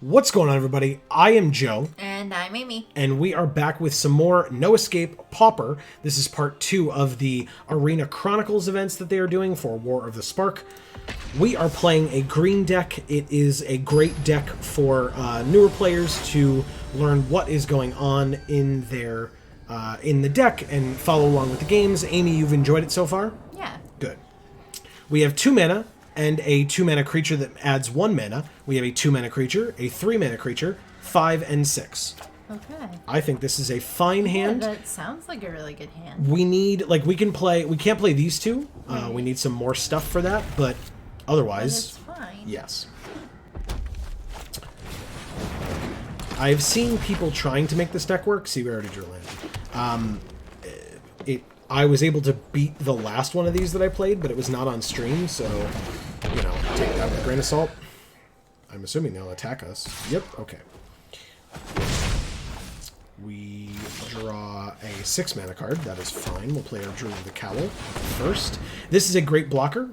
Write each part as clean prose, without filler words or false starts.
What's going on, everybody? I am Joe. And I'm Amy. And we are back with some more No Escape Pauper. This is part 2 of the Arena Chronicles events that they are doing for War of the Spark. We are playing a green deck. It is a great deck for newer players to learn what is going on in their in the deck and follow along with the games. Amy, you've enjoyed it so far? Yeah. Good. We have 2 mana and a 2 mana creature that adds 1 mana. We have a 2 mana creature, a 3 mana creature, 5 and 6. Okay. I think this is a fine hand. That sounds like a really good hand. We need, like, we can't play these two. We need some more stuff for that, but otherwise, But it's fine. yes. I've seen people trying to make this deck work. See, we already drew land. I was able to beat the last one of these that I played, but it was not on stream, so, you know, take that with a grain of salt. I'm assuming they'll attack us. Yep, okay. We draw a 6 mana card. That is fine. We'll play our Druid of the Cowl first. This is a great blocker.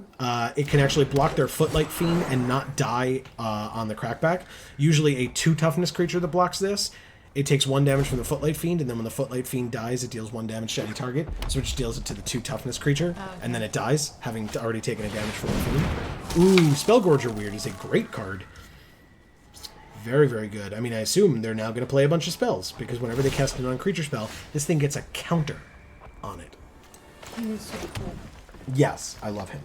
It can actually block their Footlight Fiend and not die on the crackback. Usually a 2 toughness creature that blocks this. It takes 1 damage from the Footlight Fiend, and then when the Footlight Fiend dies, it deals 1 damage to any target, so it just deals it to the 2 toughness creature, and then it dies, having already taken a damage from the Fiend. Ooh, Spellgorger Weird is a great card. Very, very good. I mean, I assume they're now going to play a bunch of spells, because whenever they cast a non-creature spell, this thing gets a counter on it. He's so cool. Yes, I love him.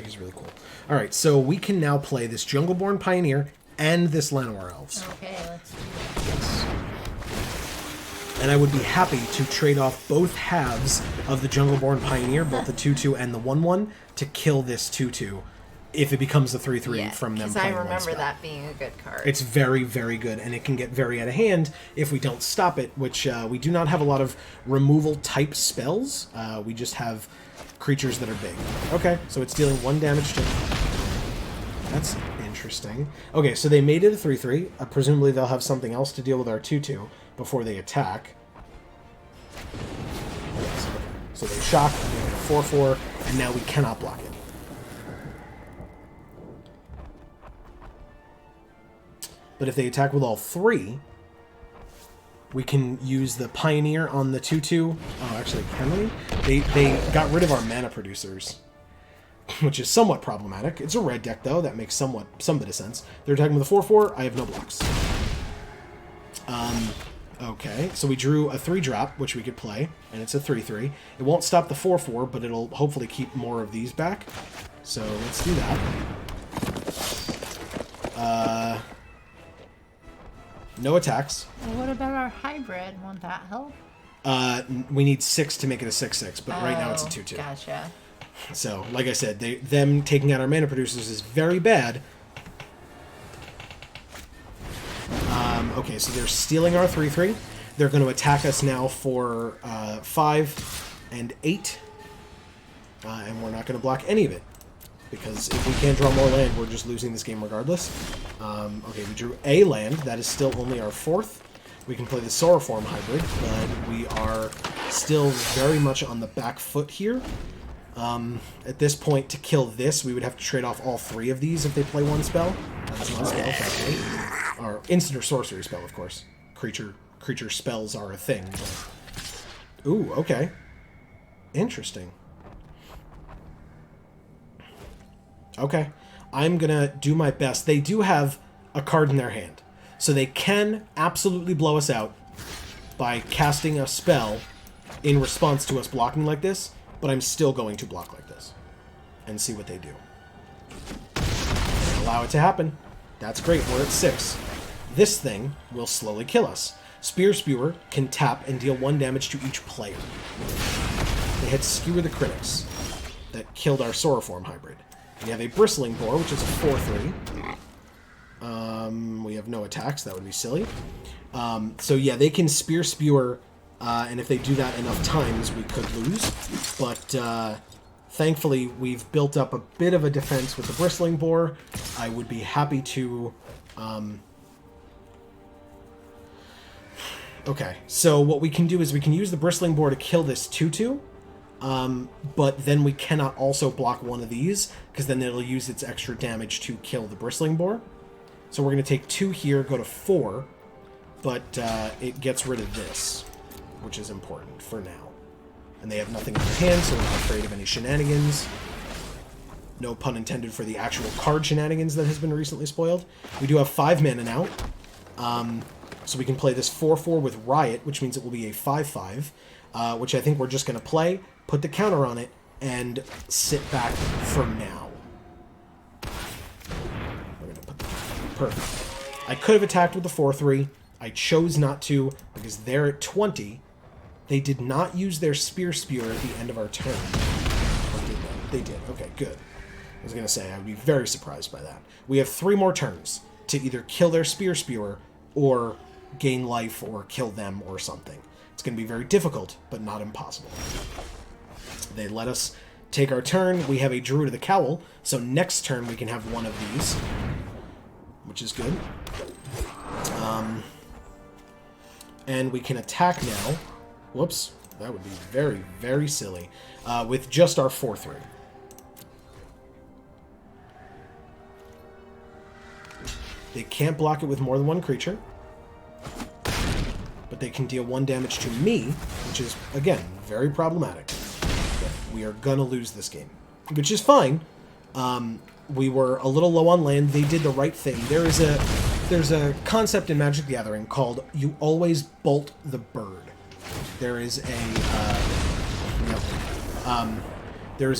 He's really cool. Alright, so we can now play this Jungleborn Pioneer and this Llanowar Elves. Okay, let's do Yes. And I would be happy to trade off both halves of the Jungleborn Pioneer, both the 2/2 and the 1/1, to kill this 2/2 if it becomes the 3/3 from them playing I one remember spell. that being a good card. It's very, very good, and it can get very out of hand if we don't stop it, which we do not have a lot of removal-type spells. We just have creatures that are big. Okay, so it's dealing 1 damage to... That's interesting. Okay, so they made it a 3/3. Presumably they'll have something else to deal with our 2/2 before they attack. Yes, okay. So they shock, we have a 4/4, and now we cannot block it. But if they attack with all 3, we can use the Pioneer on the 2/2. Oh, actually, can we? They got rid of our mana producers, which is somewhat problematic. It's a red deck, though. That makes some bit of sense. They're attacking with a 4/4. I have no blocks. Okay, so we drew a 3-drop, which we could play, and it's a 3/3. It won't stop the 4/4, but it'll hopefully keep more of these back. So let's do that. No attacks. Well, what about our hybrid? Won't that help? We need 6 to make it a 6/6, but right now it's a 2/2. Gotcha. So, like I said, them taking out our mana producers is very bad. Okay, so they're stealing our 3/3. They're going to attack us now for 5 and 8. And we're not going to block any of it. Because if we can't draw more land, we're just losing this game regardless. Okay, we drew a land. That is still only our 4th. We can play the Sauroform hybrid, but we are still very much on the back foot here. At this point, to kill this, we would have to trade off all 3 of these if they play one spell. That's one spell, okay. Or instant or sorcery spell, of course. Creature spells are a thing. But... Ooh, okay. Interesting. Okay. I'm gonna do my best. They do have a card in their hand. So they can absolutely blow us out by casting a spell in response to us blocking like this, but I'm still going to block like this and see what they do. Allow it to happen. That's great. We're at 6. This thing will slowly kill us. Spear Spewer can tap and deal 1 damage to each player. They had Skewer the Critics that killed our Sauroform hybrid. We have a Bristling Boar, which is a 4/3. We have no attacks. That would be silly. So yeah, they can Spear Spewer, and if they do that enough times, we could lose. But thankfully, we've built up a bit of a defense with the Bristling Boar. I would be happy to... Okay, so what we can do is we can use the Bristling Boar to kill this 2/2. But then we cannot also block one of these, because then it'll use its extra damage to kill the Bristling Boar. So we're going to take 2 here, go to 4, but it gets rid of this, which is important for now. And they have nothing in their hand, so we're not afraid of any shenanigans. No pun intended for the actual card shenanigans that has been recently spoiled. We do have 5 mana now. So we can play this 4-4 with Riot, which means it will be a 5-5, which I think we're just going to play, put the counter on it, and sit back for now. We're going to put the... Perfect. I could have attacked with the 4-3. I chose not to because they're at 20. They did not use their Spear Spewer at the end of our turn. Or did they? They did. Okay, good. I was going to say, I would be very surprised by that. We have 3 more turns to either kill their Spear Spewer or gain life or kill them or something. It's going to be very difficult, but not impossible. They let us take our turn. We have a Druid of the Cowl, so next turn we can have one of these, which is good. And we can attack now. Whoops, that would be very, very silly. With just our 4-3. They can't block it with more than 1 creature. But they can deal 1 damage to me, which is, again, very problematic. But we are gonna lose this game. Which is fine. We were a little low on land. They did the right thing. There's a concept in Magic the Gathering called you always bolt the bird. There is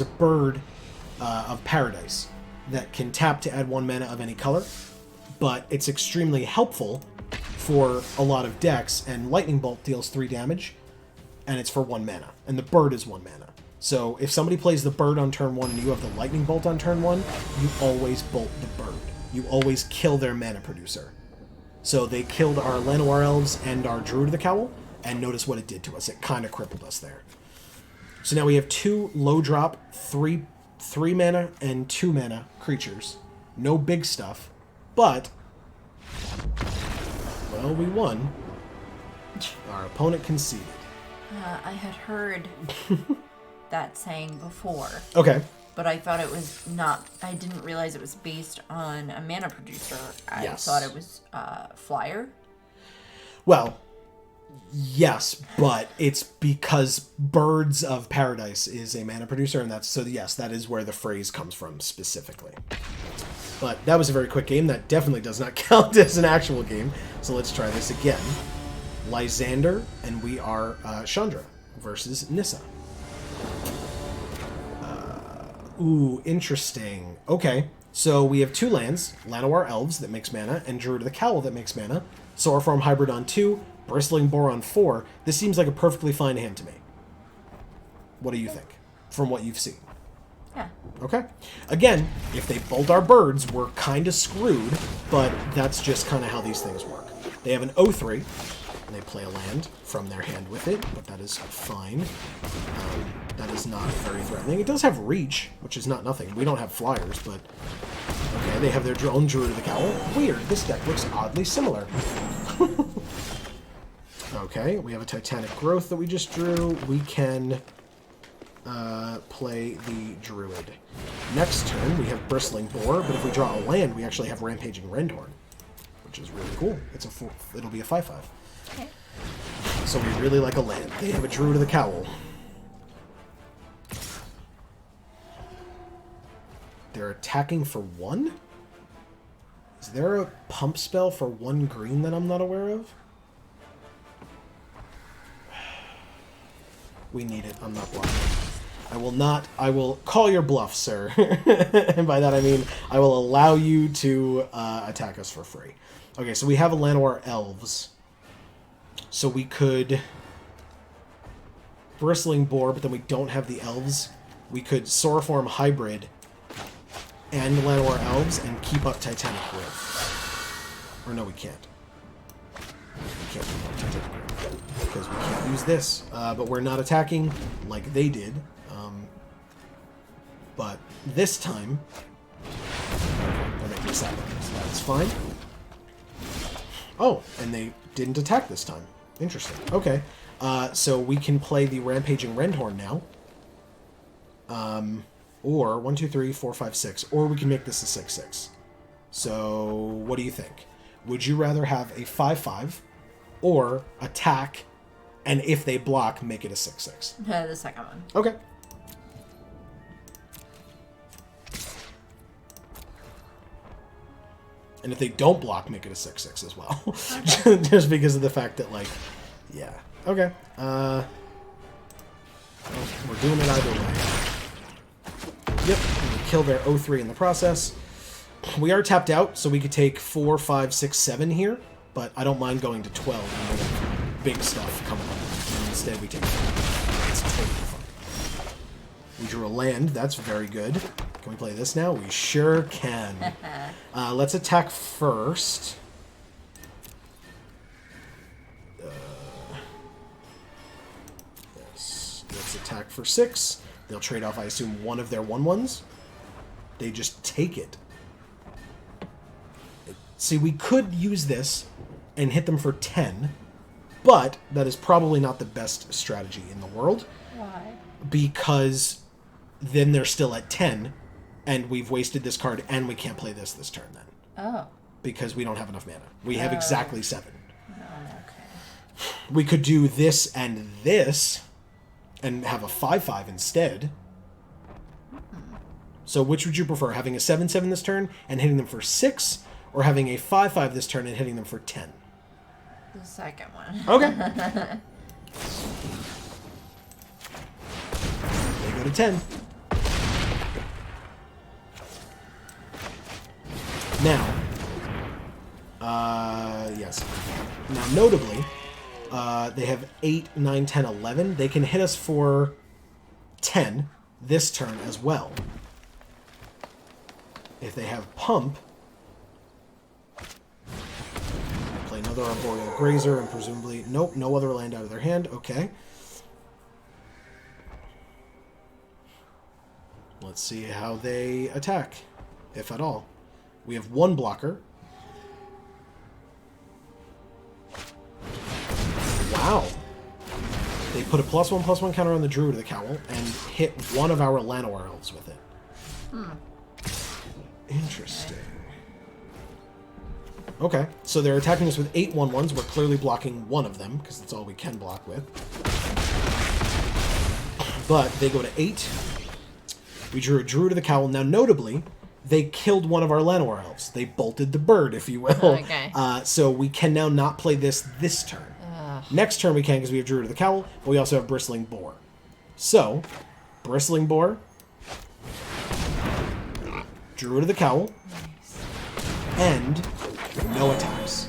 a bird of paradise that can tap to add 1 mana of any color, but it's extremely helpful for a lot of decks, and Lightning Bolt deals 3 damage, and it's for 1 mana, and the bird is 1 mana. So if somebody plays the bird on turn 1 and you have the Lightning Bolt on turn 1, you always bolt the bird. You always kill their mana producer. So they killed our Llanowar Elves and our Druid of the Cowl, and notice what it did to us. It kind of crippled us there. So now we have 2 low drop, 3 mana and 2 mana creatures. No big stuff, but, well, we won. Our opponent conceded. I had heard that saying before. Okay. But I thought it was not... I didn't realize it was based on a mana producer. I thought it was flyer. Well, yes, but it's because Birds of Paradise is a mana producer, and that's... So, yes, that is where the phrase comes from specifically. But that was a very quick game. That definitely does not count as an actual game. So let's try this again. Lysander, and we are Chandra versus Nissa. Ooh, interesting. Okay, so we have 2 lands, Llanowar Elves that makes mana, and Druid of the Cowl that makes mana. Sauroform Hybrid on 2, Bristling Boar on 4. This seems like a perfectly fine hand to me. What do you think, from what you've seen? Yeah. Okay. Again, if they bolt our birds, we're kind of screwed, but that's just kind of how these things work. They have an 0-3, and they play a land from their hand with it, but that is fine. That is not very threatening. It does have reach, which is not nothing. We don't have flyers, but... Okay, they have their own Druid of the Cowl. Weird, this deck looks oddly similar. Okay, we have a Titanic Growth that we just drew. We can play the Druid. Next turn, we have Bristling Boar, but if we draw a land, we actually have Rampaging Rendhorn, which is really cool. It'll be a 5/5. Okay. So we really like a land. They have a Druid of the Cowl. They're attacking for 1? Is there a pump spell for 1 green that I'm not aware of? We need it. I'm not blocking. I will call your bluff, sir. And by that I mean I will allow you to attack us for free. Okay, so we have a Llanowar Elves. So we could Bristling Boar, but then we don't have the Elves. We could Sauroform Hybrid and Llanowar Elves and keep up Titanic Growth. Or no, we can't. We can't keep up Titanic Growth because we can't use this. But we're not attacking like they did. But this time, they're making a sacrifice. That's fine. Oh, and they didn't attack this time. Interesting. Okay. So we can play the Rampaging Rendhorn now. Or 1, 2, 3, 4, 5, 6. Or we can make this a 6/6. So, what do you think? Would you rather have a 5/5 or attack, and if they block, make it a 6/6? The second one. Okay. And if they don't block, make it a 6/6 as well. Okay. Just because of the fact that, like, yeah. Okay. Well, we're doing it either way. Yep. And we kill their 0-3 in the process. We are tapped out, so we could take 4, 5, 6, 7 here, but I don't mind going to 12 and we have big stuff coming up. And instead, we take 4. It's totally fine. We drew a land. That's very good. Can we play this now? We sure can. Let's attack first. Yes. Let's attack for 6. They'll trade off, I assume, one of their 1/1s. They just take it. See, we could use this and hit them for 10, but that is probably not the best strategy in the world. Why? Because then they're still at 10, and we've wasted this card, and we can't play this turn then. Oh. Because we don't have enough mana. We have exactly 7. Oh, okay. We could do this, and have a 5/5 instead. So which would you prefer? Having a 7/7 this turn and hitting them for 6, or having a 5/5 this turn and hitting them for 10? The second one. Okay. They go to 10. Now, yes. Now, notably, they have 8, 9, 10, 11. They can hit us for 10 this turn as well. If they have Pump, play another Arboreal Grazer and presumably... Nope, no other land out of their hand. Okay. Let's see how they attack, if at all. We have 1 blocker. Wow. They put a +1/+1 counter on the Druid of the Cowl and hit one of our Llanowar Elves with it. Interesting. Okay, so they're attacking us with 8 1/1s. We're clearly blocking one of them, because that's all we can block with. But they go to 8. We drew a Druid of the Cowl. Now, notably, they killed one of our Llanowar Elves. They bolted the bird, if you will. Okay. So we can now not play this turn. Next turn we can, because we have Druid of the Cowl, but we also have Bristling Boar. So, Bristling Boar, Druid of the Cowl, and no attacks.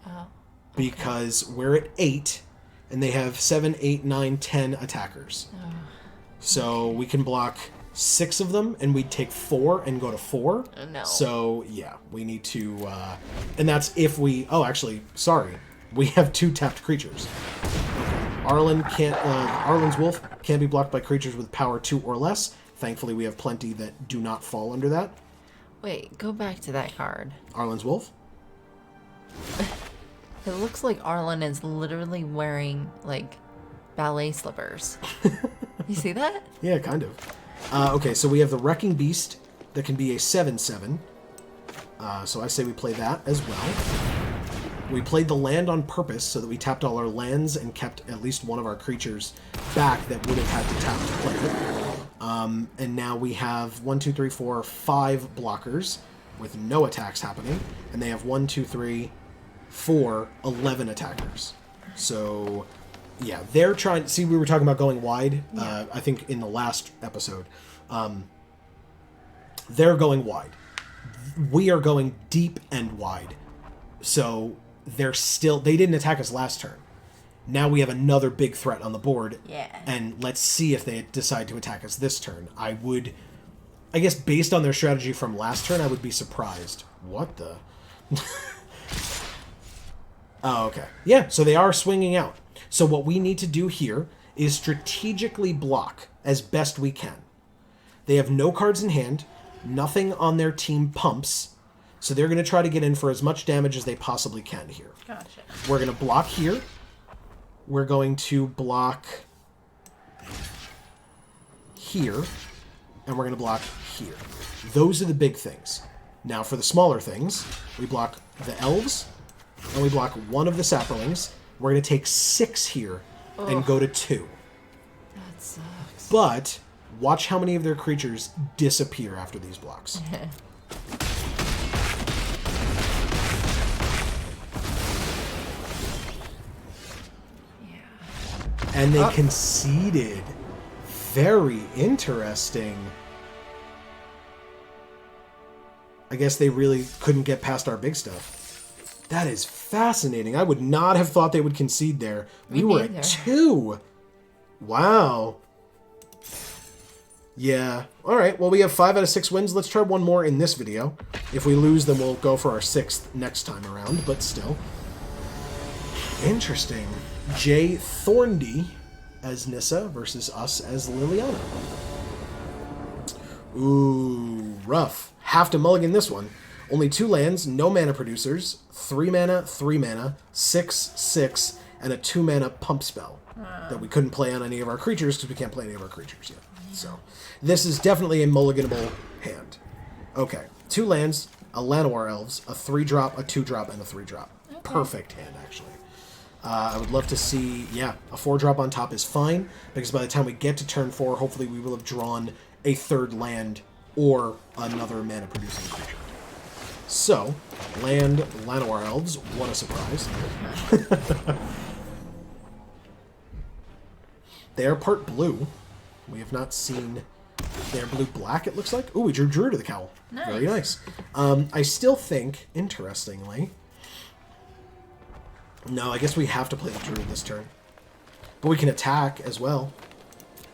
Oh. Because we're at 8, and they have 7, 8, 9, 10 attackers. Oh. So we can block 6 of them, and we'd take 4 and go to 4. No. So, yeah, we need to... and that's if we... Oh, actually, sorry. We have 2 tapped creatures. Arlen's Wolf can be blocked by creatures with power 2 or less. Thankfully, we have plenty that do not fall under that. Wait, go back to that card. Arlen's Wolf? It looks like Arlen is literally wearing, like, ballet slippers. You see that? Yeah, kind of. Okay, so we have the Wrecking Beast that can be a 7/7. So I say we play that as well. We played the land on purpose so that we tapped all our lands and kept at least one of our creatures back that would have had to tap to play it. And now we have 1, 2, 3, 4, 5 blockers with no attacks happening. And they have 1, 2, 3, 4, 11 attackers. So, yeah, they're trying... See, we were talking about going wide, I think, in the last episode. They're going wide. We are going deep and wide. So... They didn't attack us last turn. Now we have another big threat on the board. Yeah. And let's see if they decide to attack us this turn. I guess based on their strategy from last turn, I would be surprised. What the? Oh, okay. Yeah, so they are swinging out. So what we need to do here is strategically block as best we can. They have no cards in hand. Nothing on their team pumps. So they're going to try to get in for as much damage as they possibly can here. Gotcha. We're going to block here. We're going to block here. And we're going to block here. Those are the big things. Now for the smaller things, we block the elves, and we block one of the sapperlings. We're going to take 6 here and go to 2. That sucks. But watch how many of their creatures disappear after these blocks. And they conceded. Very interesting. I guess they really couldn't get past our big stuff. That is fascinating. I would not have thought they would concede there. We were at 2. Wow. Yeah. All right. Well, we have 5 out of 6 wins. Let's try one more in this video. If we lose, then we'll go for our 6th next time around. But still. Interesting. Jay Thorndy as Nissa versus us as Liliana. Ooh, rough. Have to mulligan this one. Only 2 lands, no mana producers, 3 mana, 3 mana, 6, 6, and a 2 mana pump spell that we couldn't play on any of our creatures because we can't play any of our creatures yet. So this is definitely a mulliganable hand. Okay, 2 lands, a Llanowar Elves, a 3-drop, a 2-drop, and a 3-drop. Okay. Perfect hand, actually. I would love to see, yeah, a 4-drop on top is fine, because by the time we get to turn 4, hopefully we will have drawn a 3rd land or another mana-producing creature. So, land Llanowar Elves, what a surprise. They are part blue. We have not seen... They're blue-black, it looks like. Ooh, we drew Druid of the Cowl. Nice. Very nice. I still think, interestingly... No, I guess we have to play the Druid this turn. But we can attack as well.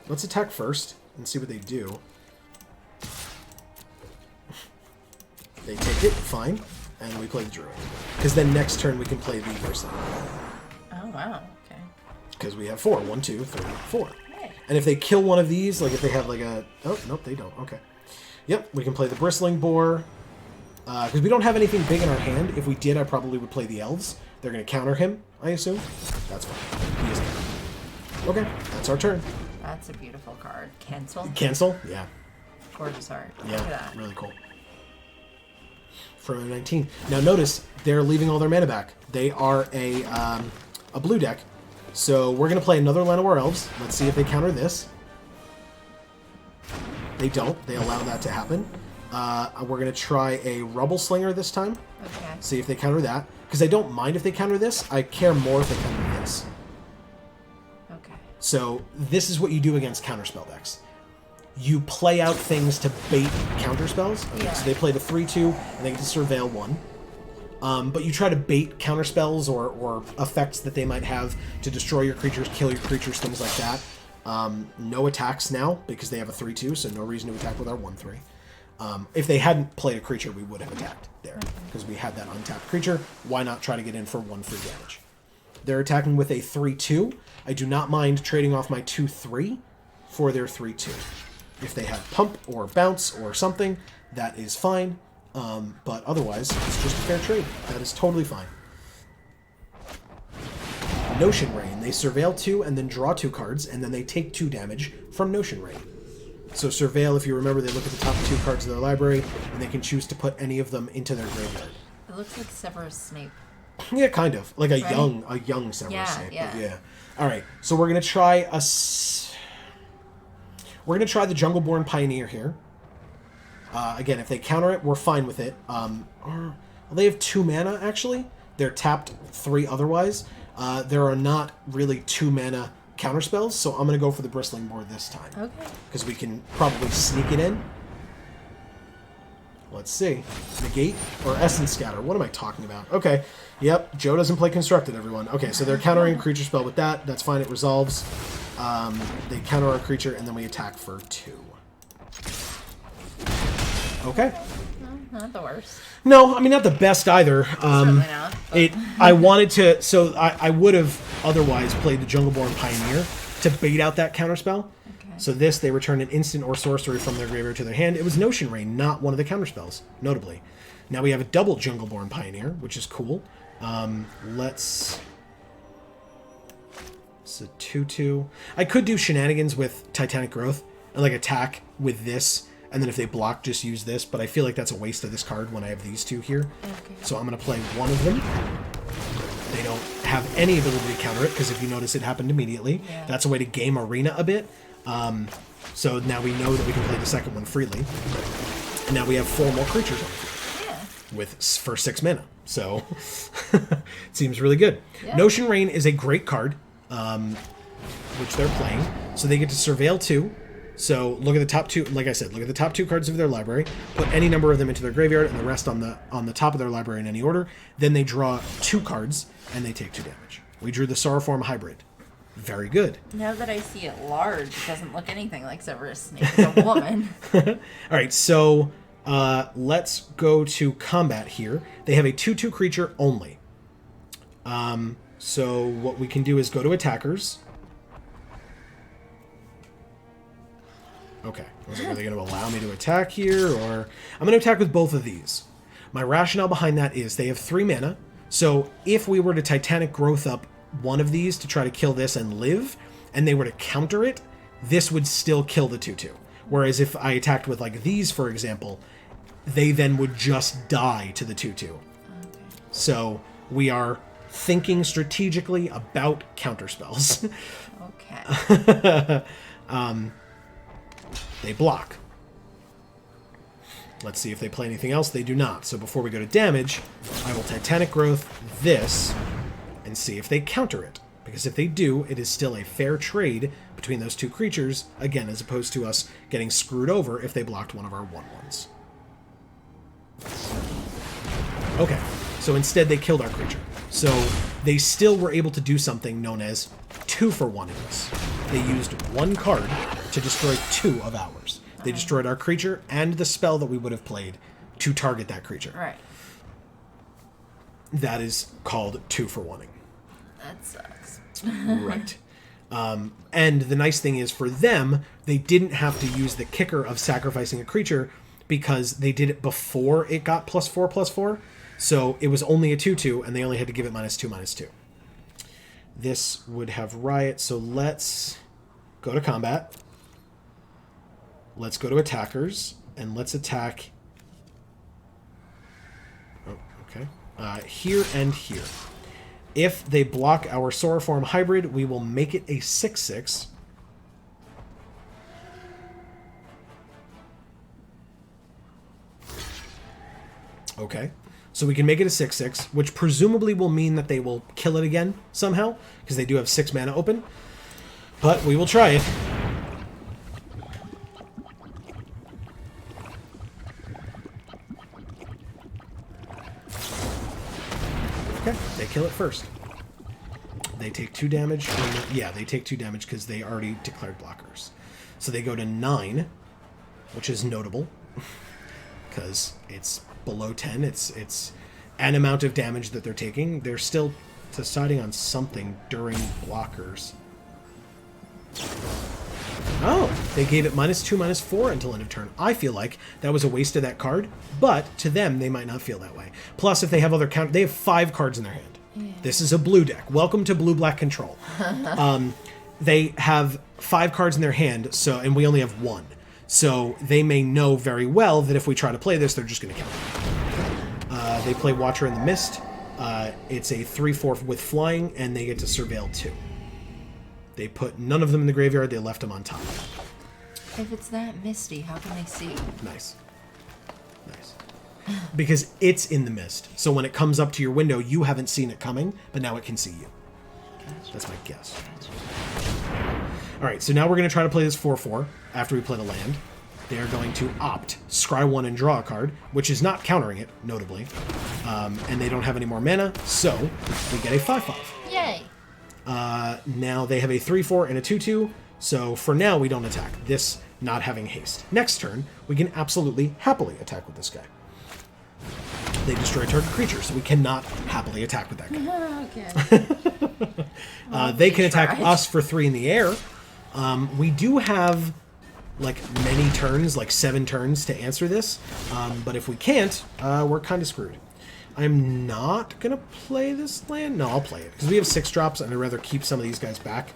Let's attack first and see what they do. They take it, fine. And we play the Druid. Because then next turn we can play the first thing. Oh, wow. Okay. Because we have 4. 1, 2, 3, 4. Hey. And if they kill one of these, like if they have like a... Oh, nope, they don't. Okay. Yep, we can play the Bristling Boar. Because we don't have anything big in our hand. If we did, I probably would play the Elves. They're going to counter him, I assume. That's fine. He is countered. Okay, that's our turn. That's a beautiful card. Cancel? Cancel? Yeah. Gorgeous art. Yeah, Look at that. really cool. For 19. Now notice, they're leaving all their mana back. They are a blue deck. So we're going to play another Llanowar Elves. Let's see if they counter this. They don't. They allow that to happen. We're going to try a Rubble Slinger this time. Okay. See if they counter that. Because I don't mind if they counter this. I care more if they counter this. Okay. So this is what you do against counterspell decks. You play out things to bait counterspells. Okay, Yeah. so they play the 3/2, and they get to Surveil 1. But you try to bait counterspells or effects that they might have to destroy your creatures, kill your creatures, things like that. No attacks now, because they have a 3/2, so no reason to attack with our 1/3. If they hadn't played a creature, we would have attacked there, because we had that untapped creature. Why not try to get in for 1 free damage? They're attacking with a 3/2. I do not mind trading off my 2/3 for their 3/2. If they have pump or bounce or something, that is fine. But otherwise, it's just a fair trade. That is totally fine. Notion Rain. They surveil 2 and then draw 2 cards, and then they take 2 damage from Notion Rain. So Surveil, if you remember, they look at the top 2 cards of their library, and they can choose to put any of them into their graveyard. It looks like Severus Snape. Yeah, kind of. Like a Right? young Severus Snape. Yeah. But yeah. All right. So we're gonna try we're gonna try the Jungleborn Pioneer here. Again, if they counter it, we're fine with it. Well, they have 2 mana actually. They're tapped 3 otherwise. There are not really 2 mana counterspells, so I'm gonna go for the Bristling Boar this time. Okay. Because we can probably sneak it in. Let's see. Negate or Essence Scatter. What am I talking about? Okay. Yep. Joe doesn't play Constructed, everyone. Okay, so they're countering a creature spell with that. That's fine. It resolves. They counter our creature, and then we attack for 2. Okay. Well, not the worst. No, I mean, not the best either. Certainly not. But... I wanted to... So I would have otherwise played the Jungleborn Pioneer to bait out that counterspell. So this, they return an instant or sorcery from their graveyard to their hand. It was Notion Rain, not one of the counterspells, notably. Now we have a double Jungleborn Pioneer, which is cool. It's a 2/2. I could do shenanigans with Titanic Growth and like attack with this And then if they block, just use this. But I feel like that's a waste of this card when I have these two here. Okay. So I'm going to play one of them. They don't have any ability to counter it, because if you notice, it happened immediately. Yeah. That's a way to game Arena a bit. So now we know that we can play the second one freely. And now we have 4 more creatures on the field for 6 mana. So it seems really good. Yeah. Notion Rain is a great card, which they're playing. So they get to Surveil 2. So look at the top 2, like I said, look at the top 2 cards of their library, put any number of them into their graveyard, and the rest on the top of their library in any order. Then they draw 2 cards, and they take 2 damage. We drew the Sauroform Hybrid. Very good. Now that I see it large, it doesn't look anything like Severus Snape. It's a woman. All right, so let's go to combat here. They have a 2/2 creature only. So what we can do is go to attackers. Okay, are they going to allow me to attack here, or I'm going to attack with both of these. My rationale behind that is they have 3 mana, so if we were to Titanic Growth up one of these to try to kill this and live, and they were to counter it, this would still kill the 2/2. Whereas if I attacked with like these, for example, they then would just die to the 2/2. Okay. So we are thinking strategically about counter spells. Okay. They block. Let's see if they play anything else. They do not. So before we go to damage, I will Titanic Growth this and see if they counter it. Because if they do, it is still a fair trade between those 2 creatures, again, as opposed to us getting screwed over if they blocked one of our 1/1s. Okay, so instead they killed our creature. So they still were able to do something known as 2-for-1 in this. They used 1 card to destroy 2 of ours. They destroyed our creature and the spell that we would have played to target that creature. Right. That is called 2-for-1ing. That sucks. Right. And the nice thing is for them, they didn't have to use the kicker of sacrificing a creature because they did it before it got +4/+4. So it was only a 2/2, and they only had to give it -2/2. This would have Riot, so let's go to combat. Let's go to attackers, and let's attack... Oh, okay. Here and here. If they block our Sauroform Hybrid, we will make it a 6/6. Okay. So we can make it a 6/6, which presumably will mean that they will kill it again somehow, because they do have 6 mana open. But we will try it. Okay, they kill it first. They take 2 damage. Yeah, they take 2 damage because they already declared blockers. So they go to 9, which is notable because it's below 10. It's an amount of damage that they're taking. They're still deciding on something during blockers. Oh, they gave it -2/-4 until end of turn. I feel like that was a waste of that card, but to them, they might not feel that way. Plus, if they have other they have 5 cards in their hand. Yeah. This is a blue deck. Welcome to blue-black control. They have 5 cards in their hand, and we only have 1. So they may know very well that if we try to play this, they're just going to counter. They play Watcher in the Mist. It's a 3/4 with flying, and they get to Surveil 2. They put none of them in the graveyard. They left them on top. If it's that misty, how can they see? Nice. Nice. Because it's in the mist. So when it comes up to your window, you haven't seen it coming, but now it can see you. Gotcha. That's my guess. Gotcha. All right, so now we're going to try to play this 4/4 after we play the land. They are going to opt, scry 1 and draw a card, which is not countering it, notably. And they don't have any more mana, so we get a 5/5. Yay! Now they have a 3/4 and a 2/2, so for now we don't attack, this not having haste. Next turn, we can absolutely happily attack with this guy. They destroy target creature, so we cannot happily attack with that guy. Okay. They can attack us for 3 in the air. We do have like many turns, like 7 turns to answer this, but if we can't, we're kind of screwed. I'm not going to play this land. No, I'll play it. Because we have 6 drops, and I'd rather keep some of these guys back.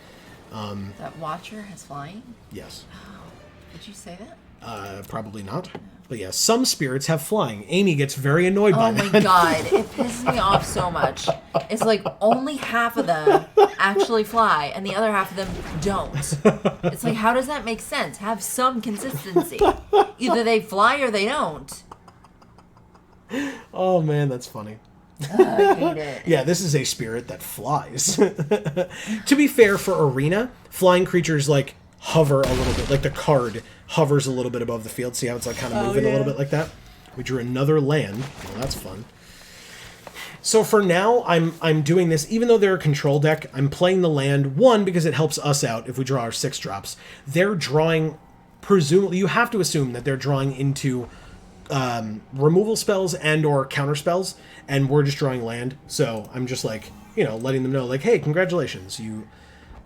That Watcher has flying? Yes. Oh, did you say that? Probably not. But yeah, some spirits have flying. Amy gets very annoyed by that. Oh my god, it pisses me off so much. It's like only half of them actually fly and the other half of them don't. It's like, how does that make sense? Have some consistency. Either they fly or they don't. Oh man, that's funny. I hate it. Yeah, this is a spirit that flies. To be fair, for Arena, flying creatures like hover a little bit, like the card hovers a little bit above the field. See how it's like kind of moving a little bit like that? We drew another land. Well, that's fun. So for now, I'm doing this, even though they're a control deck, I'm playing the land, one, because it helps us out if we draw our 6 drops. They're drawing, presumably, you have to assume that they're drawing into removal spells and or counter spells, and we're just drawing land. So I'm just like, you know, letting them know, like, hey, congratulations,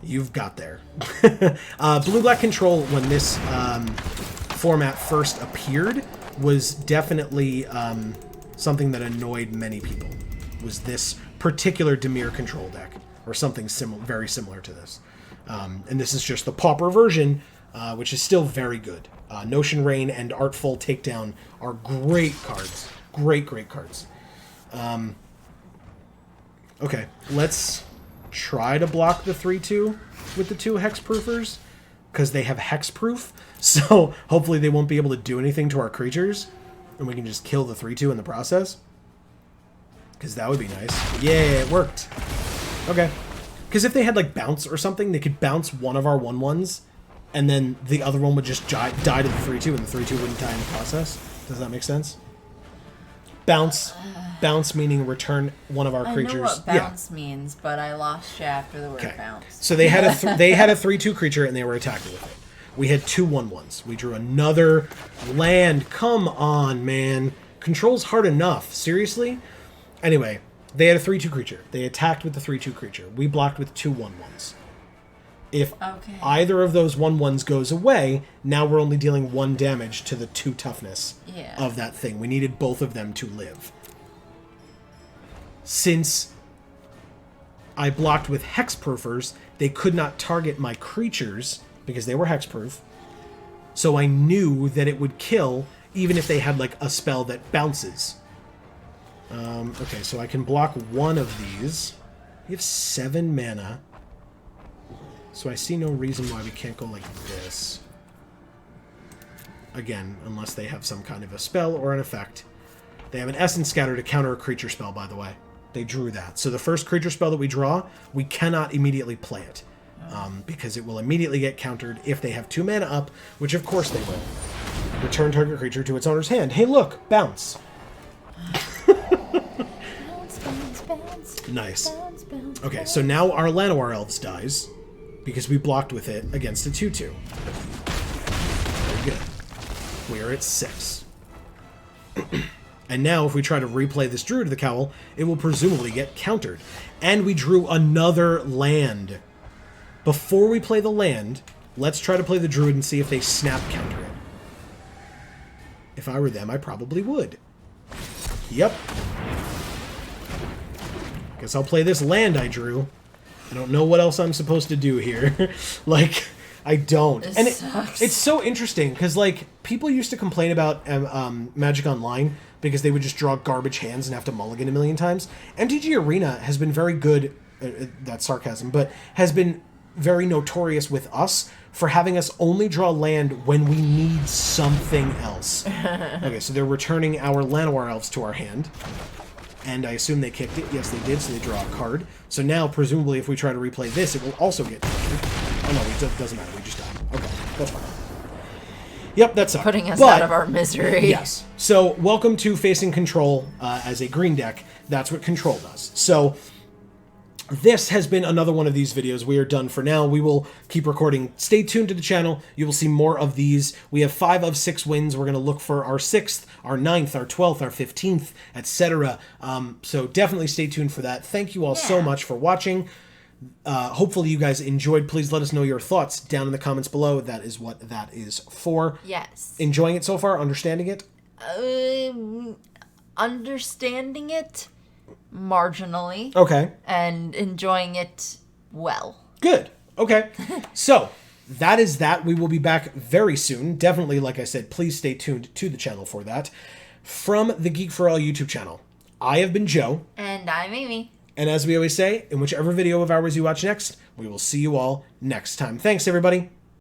you've got there. Blue-black control, when this format first appeared, was definitely something that annoyed many people, was this particular Dimir control deck, or something very similar to this. And this is just the Pauper version, which is still very good. Notion Rain and Artful Takedown are great cards. Great cards. Okay, let's try to block the 3/2 with the 2 hexproofers, because they have hexproof, so hopefully they won't be able to do anything to our creatures, and we can just kill the 3/2 in the process, because that would be nice. Yeah, it worked. Okay, because if they had like bounce or something, they could bounce one of our 1/1s, and then the other one would just die to the 3/2, and the 3/2 wouldn't die in the process. Does that make sense? Bounce meaning return one of our creatures. I know what bounce means, but I lost you after the word bounce. So they had a they had a 3/2 creature and they were attacking with it. We had 2 1/1s. We drew another land. Come on, man. Control's hard enough. Seriously? Anyway, they had a 3/2 creature. They attacked with the 3/2 creature. We blocked with 2 1/1s. If either of those 1/1s goes away, now we're only dealing 1 damage to the 2 toughness of that thing. We needed both of them to live. Since I blocked with hexproofers, they could not target my creatures because they were hexproof. So I knew that it would kill even if they had like a spell that bounces. Okay, so I can block one of these. We have 7 mana. So I see no reason why we can't go like this. Again, unless they have some kind of a spell or an effect. They have an Essence Scatter to counter a creature spell, by the way. They drew that. So the first creature spell that we draw, we cannot immediately play it. Because it will immediately get countered if they have 2 mana up, which of course they will. Return target creature to its owner's hand. Hey look, bounce. Bounce. Nice. Bounce. Okay, so now our Llanowar Elves dies, because we blocked with it against a 2/2. Very good. We're at 6. And now if we try to replay this Druid of the Cowl, it will presumably get countered. And we drew another land. Before we play the land, let's try to play the Druid and see if they snap counter it. If I were them, I probably would. Yep. Guess I'll play this land I drew. I don't know what else I'm supposed to do here. Like, I don't. And it's so interesting, because, like, people used to complain about Magic Online because they would just draw garbage hands and have to mulligan a million times. MTG Arena has been very good, that's sarcasm, but has been very notorious with us for having us only draw land when we need something else. Okay, so they're returning our Llanowar Elves to our hand. And I assume they kicked it. Yes, they did, so they draw a card. So now, presumably, if we try to replay this, it will also get countered. Oh no, it doesn't matter. We just died. Okay, that's fine. Yep, that sucked. Putting us out of our misery. Yes. So, welcome to facing Control as a green deck. That's what Control does. So, this has been another one of these videos. We are done for now. We will keep recording. Stay tuned to the channel. You will see more of these. We have 5 of 6 wins. We're going to look for our 6th, our 9th, our 12th, our 15th, etc. So definitely stay tuned for that. Thank you all so much for watching. Hopefully you guys enjoyed. Please let us know your thoughts down in the comments below. That is what that is for. Yes. Enjoying it so far? Understanding it? Understanding it Okay. and enjoying it well. Good. Okay. So, that is that. We will be back very soon. Definitely, like I said, please stay tuned to the channel for that. From the Geek for All YouTube channel, I have been Joe. And I'm Amy. And as we always say, in whichever video of ours you watch next, we will see you all next time. Thanks, everybody.